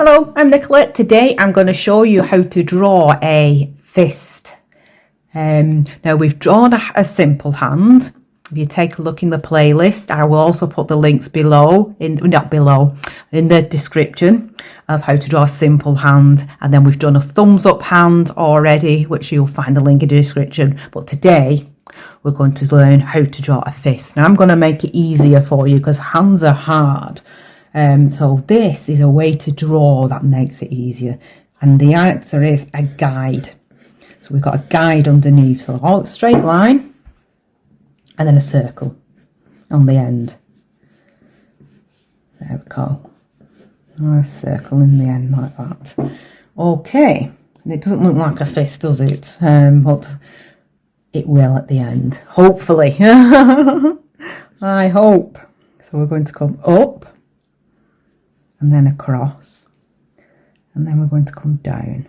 Hello, I'm Nicola. Today I'm going to show you how to draw a fist. Now we've drawn a simple hand. If you take a look in the playlist, I will also put the links below, in the description of how to draw a simple hand. And then we've done a thumbs up hand already, which you'll find the link in the description. But today we're going to learn how to draw a fist. Now I'm going to make it easier for you because hands are hard. So this is a way to draw that makes it easier. And the answer is a guide. So we've got a guide underneath. So all straight line and then a circle on the end. There we go. A circle in the end like that. Okay. And it doesn't look like a fist, does it? But it will at the end. Hopefully. I hope. So we're going to come up. And then across, and then we're going to come down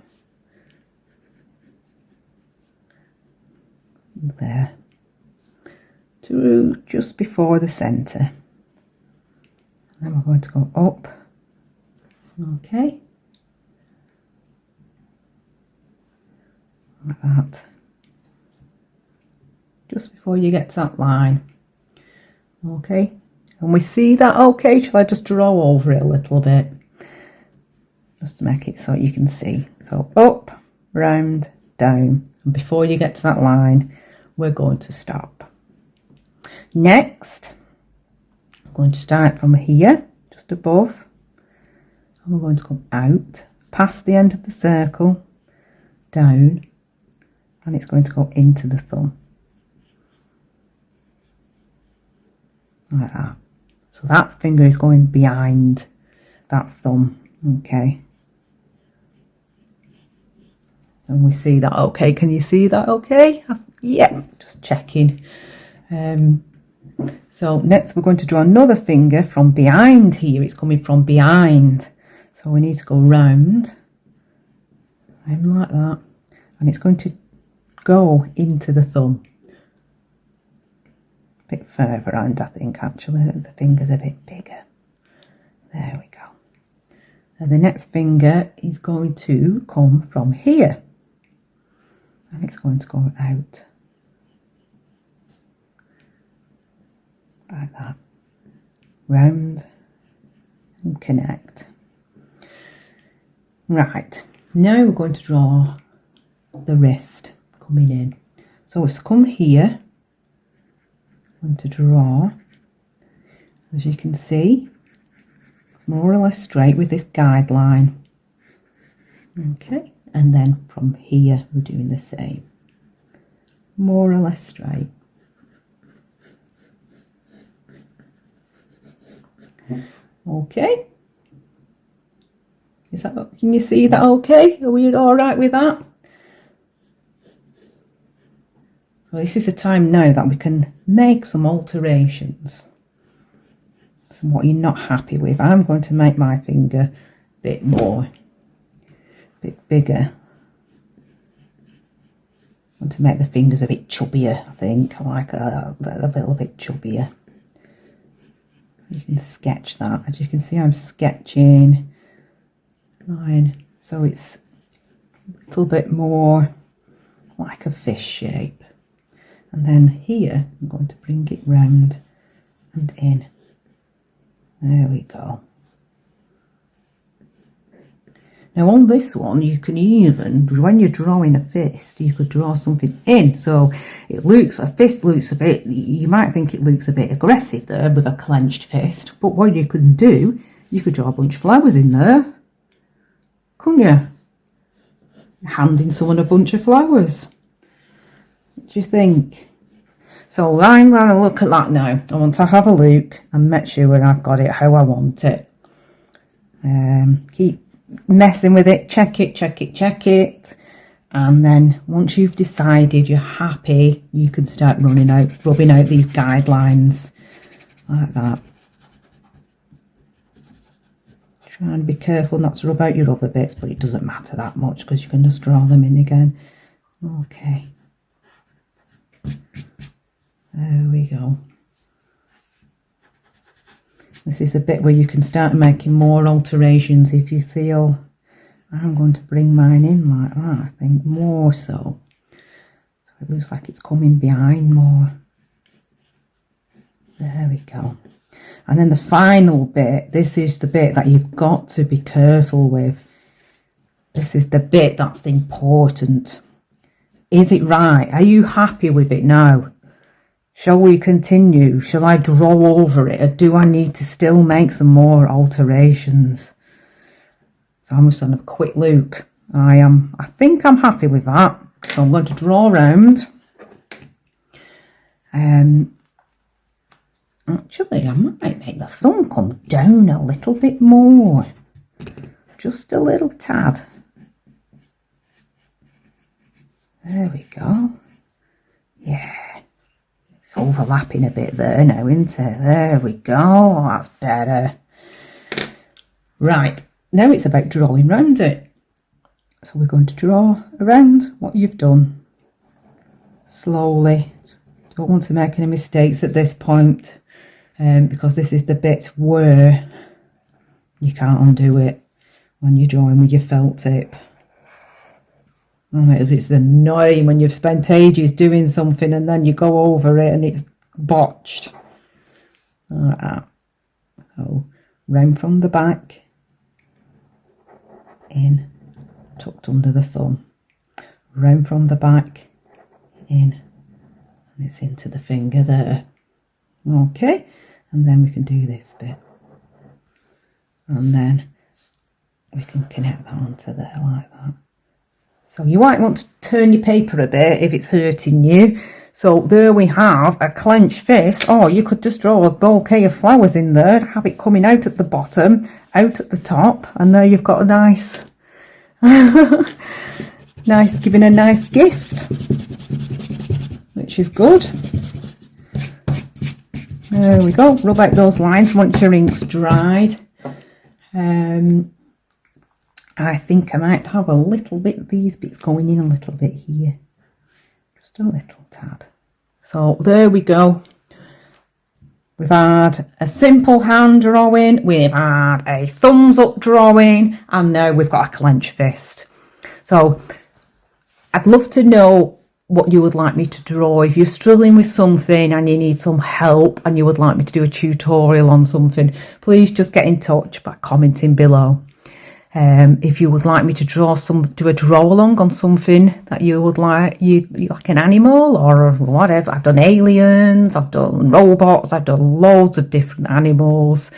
there to just before the centre, and then we're going to go up, okay, like that, just before you get to that line, okay. And we see that okay? Shall I just draw over it a little bit? Just to make it so you can see. So up, round, down. And before you get to that line, we're going to stop. Next, I'm going to start from here, just above. And we're going to come out, past the end of the circle, down. And it's going to go into the thumb. Like that. So that finger is going behind that thumb, okay. And we see that okay. Can you see that okay? Yeah, just checking. So next we're going to draw another finger from behind here. It's coming from behind. So we need to go round. Like that. And it's going to go into the thumb. Bit further around, I think, actually. The finger's a bit bigger. There we go. And the next finger is going to come from here. And it's going to go out. Like that. Round and connect. Right. Now we're going to draw the wrist coming in. So it's come here. I'm going to draw, as you can see, it's more or less straight with this guideline. Okay, and then from here we're doing the same, more or less straight. Okay, is that? Can you see that? Okay, are we all right with that? Well, this is a time now that we can make some alterations. So what you're not happy with, I'm going to make my finger a bit bigger. I want to make the fingers a bit chubbier, I think. I like a little bit chubbier. So you can sketch that. As you can see, I'm sketching mine. So it's a little bit more like a fish shape. And then here, I'm going to bring it round and in. There we go. Now on this one, you can even, when you're drawing a fist, you could draw something in. So it looks, a fist looks a bit, you might think it looks a bit aggressive there with a clenched fist. But what you could do, you could draw a bunch of flowers in there. Couldn't you? Handing someone a bunch of flowers. What do you think? So I'm going to look at that now. I want to have a look and make sure I've got it how I want it. Keep messing with it, check it. And then once you've decided you're happy, you can start rubbing out these guidelines like that. Try and be careful not to rub out your other bits, but it doesn't matter that much because you can just draw them in again. Okay. There we go. This is a bit where you can start making more alterations if you feel. I'm going to bring mine in like that, I think, more so. So it looks like it's coming behind more. There we go. And then the final bit, this is the bit that you've got to be careful with. This is the bit that's important. Is it right? Are you happy with it now? Shall we continue? Shall I draw over it? Or do I need to still make some more alterations? So I'm just on a quick look. I think I'm happy with that. So I'm going to draw around. Actually, I might make the thumb come down a little bit more. Just a little tad. There we go. Yeah. It's overlapping a bit there now, isn't it? There we go. Oh, that's better. Right. Now it's about drawing round it. So we're going to draw around what you've done. Slowly. Don't want to make any mistakes at this point. Because this is the bit where you can't undo it when you're drawing with your felt tip. It's annoying when you've spent ages doing something and then you go over it and it's botched. Like that. So round from the back, in, tucked under the thumb. Round from the back, in, and it's into the finger there. Okay, and then we can do this bit. And then we can connect that onto there like that. So you might want to turn your paper a bit if it's hurting you. So there we have a clenched fist. Or you could just draw a bouquet of flowers in there, have it coming out at the bottom, out at the top, and there you've got a nice, giving a nice gift, which is good. There we go. Rub out those lines once your ink's dried. I think I might have a little bit of these bits going in a little bit here. Just a little tad. So there we go. We've had a simple hand drawing, we've had a thumbs up drawing, and now we've got a clenched fist. So I'd love to know what you would like me to draw. If you're struggling with something and you need some help and you would like me to do a tutorial on something, please just get in touch by commenting below. If you would like me to do a draw along on something that you would like, you like an animal or whatever. I've done aliens, I've done robots, I've done loads of different animals.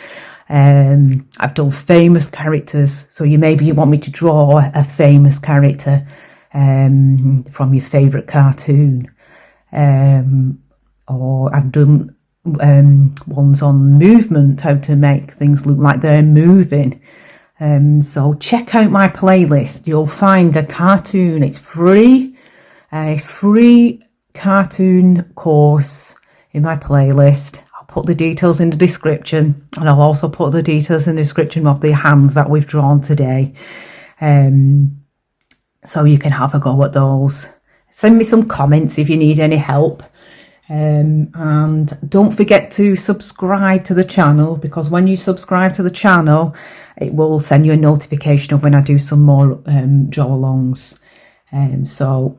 I've done famous characters. So maybe you want me to draw a famous character from your favourite cartoon. Or I've done ones on movement, how to make things look like they're moving. So check out my playlist. You'll find a cartoon. It's free, a free cartoon course in my playlist. I'll put the details in the description, and I'll also put the details in the description of the hands that we've drawn today. So you can have a go at those. Send me some comments if you need any help. And don't forget to subscribe to the channel, because when you subscribe to the channel, it will send you a notification of when I do some more draw alongs. So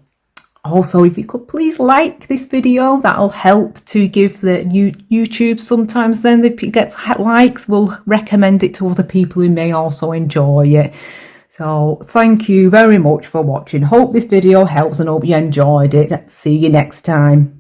also, if you could please like this video, that'll help to give the YouTube. Sometimes then if it gets likes, we'll recommend it to other people who may also enjoy it. So thank you very much for watching. Hope this video helps and hope you enjoyed it. See you next time.